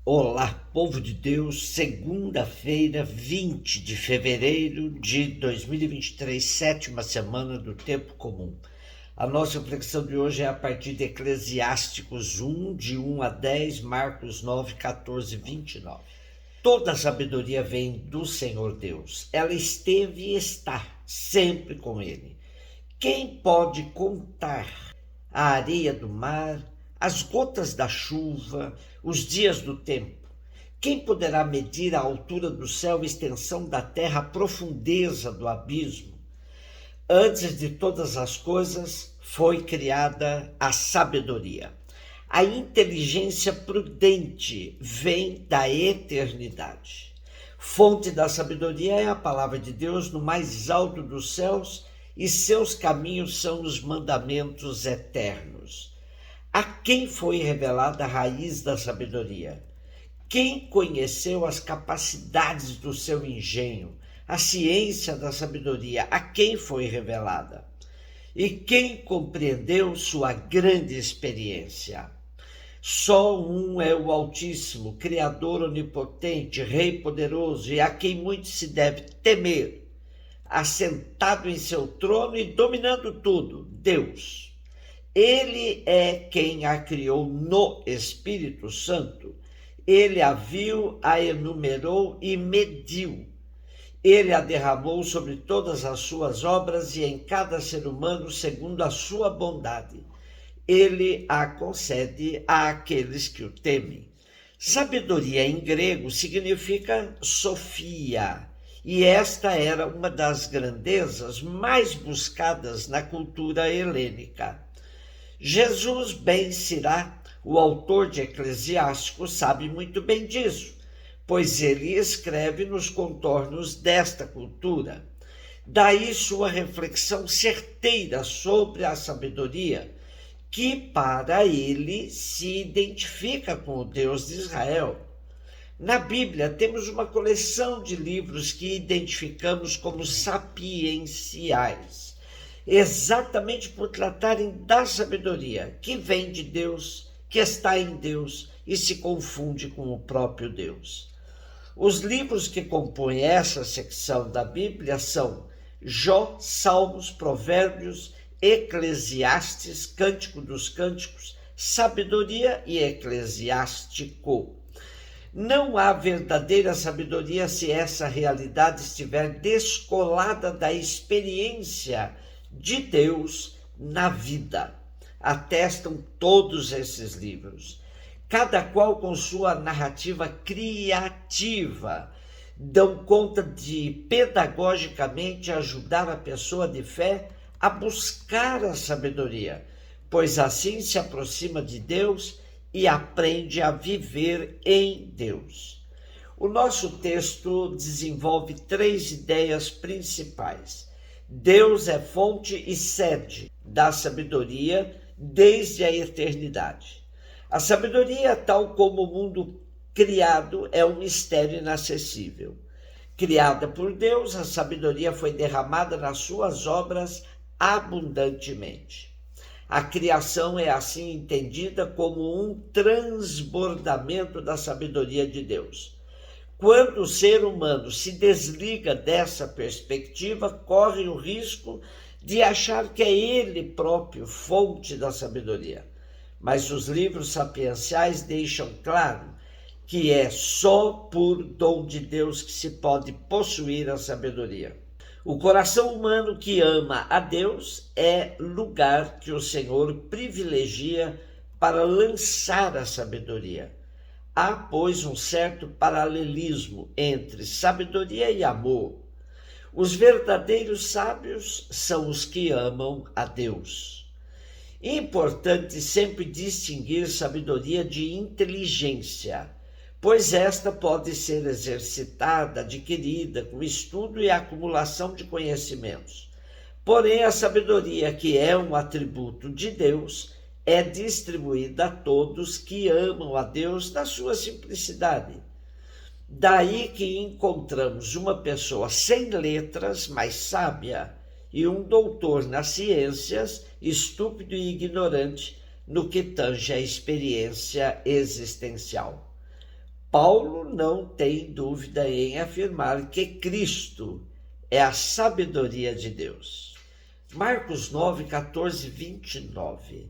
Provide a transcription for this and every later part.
Olá, povo de Deus, segunda-feira, 20 de fevereiro de 2023, sétima semana do tempo comum. A nossa reflexão de hoje é a partir de Eclesiásticos 1, de 1 a 10, Marcos 9, 14 e 29. Toda a sabedoria vem do Senhor Deus. Ela esteve e está sempre com ele. Quem pode contar a areia do mar, as gotas da chuva, os dias do tempo? Quem poderá medir a altura do céu, a extensão da terra, a profundeza do abismo? Antes de todas as coisas foi criada a sabedoria. A inteligência prudente vem da eternidade. Fonte da sabedoria é a palavra de Deus no mais alto dos céus, e seus caminhos são os mandamentos eternos. A quem foi revelada a raiz da sabedoria? Quem conheceu as capacidades do seu engenho, a ciência da sabedoria? A quem foi revelada? E quem compreendeu sua grande experiência? Só um é o Altíssimo, Criador onipotente, Rei poderoso, e a quem muito se deve temer, assentado em seu trono e dominando tudo, Deus. Ele é quem a criou no Espírito Santo. Ele a viu, a enumerou e mediu. Ele a derramou sobre todas as suas obras e em cada ser humano segundo a sua bondade. Ele a concede àqueles que o temem. Sabedoria em grego significa sofia, e esta era uma das grandezas mais buscadas na cultura helênica. Jesus ben Sirá, o autor de Eclesiásticos, sabe muito bem disso, pois ele escreve nos contornos desta cultura. Daí sua reflexão certeira sobre a sabedoria, que para ele se identifica com o Deus de Israel. Na Bíblia temos uma coleção de livros que identificamos como sapienciais, exatamente por tratarem da sabedoria que vem de Deus, que está em Deus e se confunde com o próprio Deus. Os livros que compõem essa secção da Bíblia são Jó, Salmos, Provérbios, Eclesiastes, Cântico dos Cânticos, Sabedoria e Eclesiástico. Não há verdadeira sabedoria se essa realidade estiver descolada da experiência de Deus na vida. Atestam todos esses livros, cada qual com sua narrativa criativa, dão conta de pedagogicamente ajudar a pessoa de fé a buscar a sabedoria, pois assim se aproxima de Deus e aprende a viver em Deus. O nosso texto desenvolve três ideias principais. Deus é fonte e sede da sabedoria desde a eternidade. A sabedoria, tal como o mundo criado, é um mistério inacessível. Criada por Deus, a sabedoria foi derramada nas suas obras abundantemente. A criação é assim entendida como um transbordamento da sabedoria de Deus. Quando o ser humano se desliga dessa perspectiva, corre o risco de achar que é ele próprio fonte da sabedoria. Mas os livros sapienciais deixam claro que é só por dom de Deus que se pode possuir a sabedoria. O coração humano que ama a Deus é lugar que o Senhor privilegia para lançar a sabedoria. Há, pois, um certo paralelismo entre sabedoria e amor. Os verdadeiros sábios são os que amam a Deus. É importante sempre distinguir sabedoria de inteligência, pois esta pode ser exercitada, adquirida com estudo e acumulação de conhecimentos. Porém, a sabedoria, que é um atributo de Deus, é distribuída a todos que amam a Deus na sua simplicidade. Daí que encontramos uma pessoa sem letras, mas sábia, e um doutor nas ciências, estúpido e ignorante no que tange à experiência existencial. Paulo não tem dúvida em afirmar que Cristo é a sabedoria de Deus. Marcos 9, 14, 29.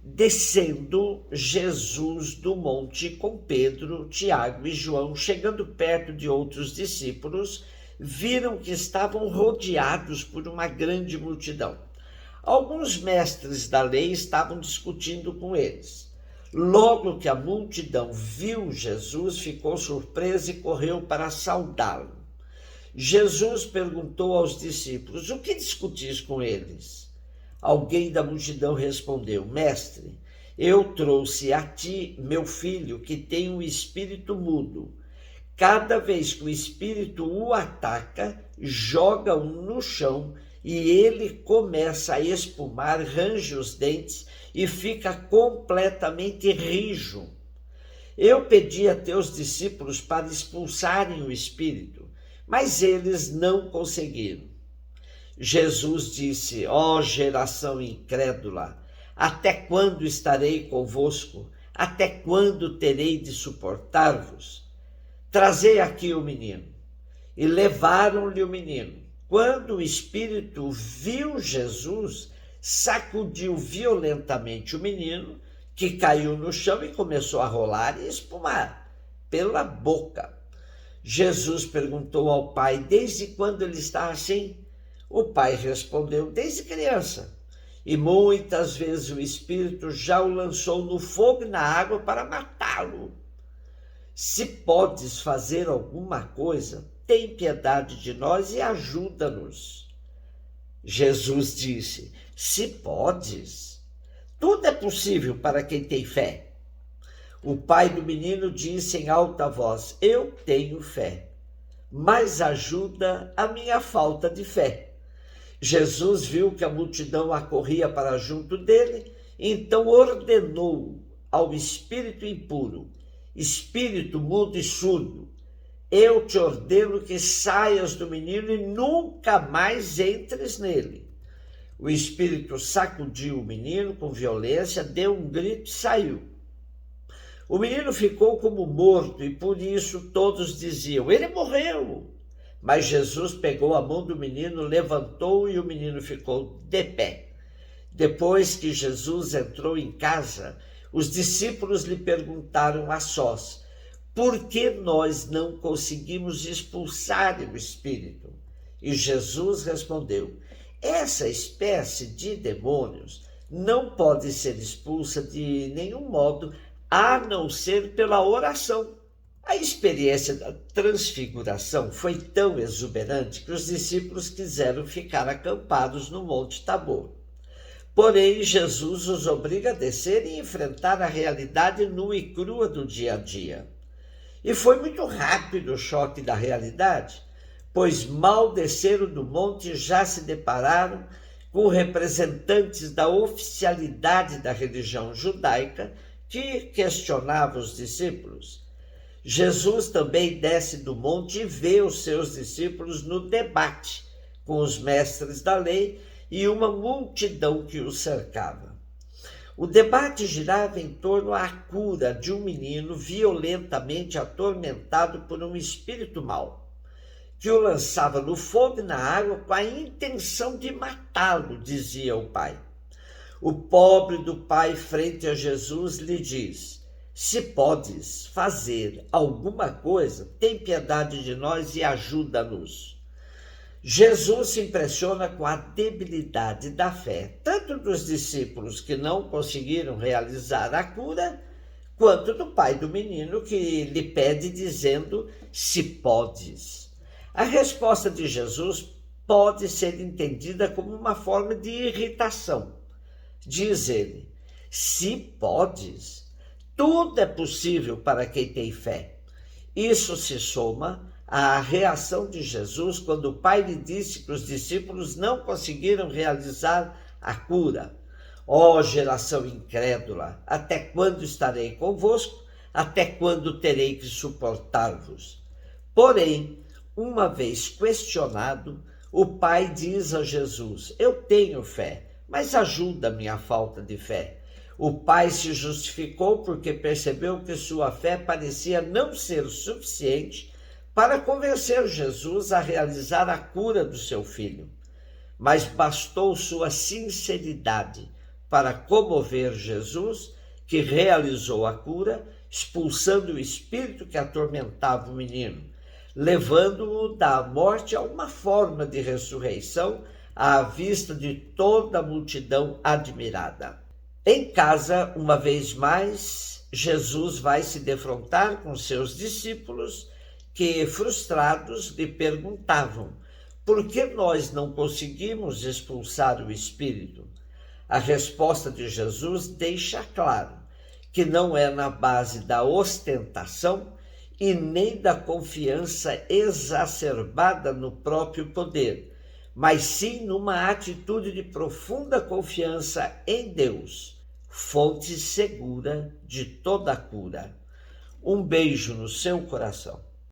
Descendo Jesus do monte com Pedro, Tiago e João, chegando perto de outros discípulos, viram que estavam rodeados por uma grande multidão. Alguns mestres da lei estavam discutindo com eles. Logo que a multidão viu Jesus, ficou surpresa e correu para saudá-lo. Jesus perguntou aos discípulos: o que discutis com eles? Alguém da multidão respondeu: Mestre, eu trouxe a ti meu filho que tem um espírito mudo. Cada vez que o espírito o ataca, joga-o no chão e ele começa a espumar, range os dentes e fica completamente rijo. Eu pedi a teus discípulos para expulsarem o espírito, mas eles não conseguiram. Jesus disse: ó geração incrédula, até quando estarei convosco? Até quando terei de suportar-vos? Trazei aqui o menino. E levaram-lhe o menino. Quando o espírito viu Jesus, sacudiu violentamente o menino, que caiu no chão e começou a rolar e espumar pela boca. Jesus perguntou ao pai: desde quando ele está assim? O pai respondeu: desde criança. E muitas vezes o espírito já o lançou no fogo e na água para matá-lo. Se podes fazer alguma coisa, tem piedade de nós e ajuda-nos. Jesus disse: se podes, tudo é possível para quem tem fé. O pai do menino disse em alta voz: eu tenho fé, mas ajuda a minha falta de fé. Jesus viu que a multidão acorria para junto dele, então ordenou ao espírito impuro: espírito mudo e surdo, eu te ordeno que saias do menino e nunca mais entres nele. O espírito sacudiu o menino com violência, deu um grito e saiu. O menino ficou como morto e por isso todos diziam: ele morreu. Mas Jesus pegou a mão do menino, levantou e o menino ficou de pé. Depois que Jesus entrou em casa, os discípulos lhe perguntaram a sós: por que nós não conseguimos expulsar o espírito? E Jesus respondeu: essa espécie de demônios não pode ser expulsa de nenhum modo, a não ser pela oração. A experiência da transfiguração foi tão exuberante que os discípulos quiseram ficar acampados no Monte Tabor. Porém, Jesus os obriga a descer e enfrentar a realidade nua e crua do dia a dia. E foi muito rápido o choque da realidade, pois mal desceram do monte já se depararam com representantes da oficialidade da religião judaica que questionava os discípulos. Jesus também desce do monte e vê os seus discípulos no debate com os mestres da lei e uma multidão que os cercava. O debate girava em torno à cura de um menino violentamente atormentado por um espírito mau, que o lançava no fogo e na água com a intenção de matá-lo, dizia o pai. O pobre do pai, frente a Jesus, lhe diz: se podes fazer alguma coisa, tem piedade de nós e ajuda-nos. Jesus se impressiona com a debilidade da fé, tanto dos discípulos que não conseguiram realizar a cura, quanto do pai do menino que lhe pede dizendo: se podes. A resposta de Jesus pode ser entendida como uma forma de irritação. Diz ele: se podes. Tudo é possível para quem tem fé. Isso se soma à reação de Jesus quando o Pai lhe disse que os discípulos não conseguiram realizar a cura. Ó geração incrédula, até quando estarei convosco? Até quando terei que suportar-vos? Porém, uma vez questionado, o Pai diz a Jesus: eu tenho fé, mas ajuda a minha falta de fé. O pai se justificou porque percebeu que sua fé parecia não ser suficiente para convencer Jesus a realizar a cura do seu filho. Mas bastou sua sinceridade para comover Jesus, que realizou a cura, expulsando o espírito que atormentava o menino, levando-o da morte a uma forma de ressurreição à vista de toda a multidão admirada. Em casa, uma vez mais, Jesus vai se defrontar com seus discípulos que, frustrados, lhe perguntavam: por que nós não conseguimos expulsar o espírito? A resposta de Jesus deixa claro que não é na base da ostentação e nem da confiança exacerbada no próprio poder, mas sim numa atitude de profunda confiança em Deus, fonte segura de toda a cura. Um beijo no seu coração.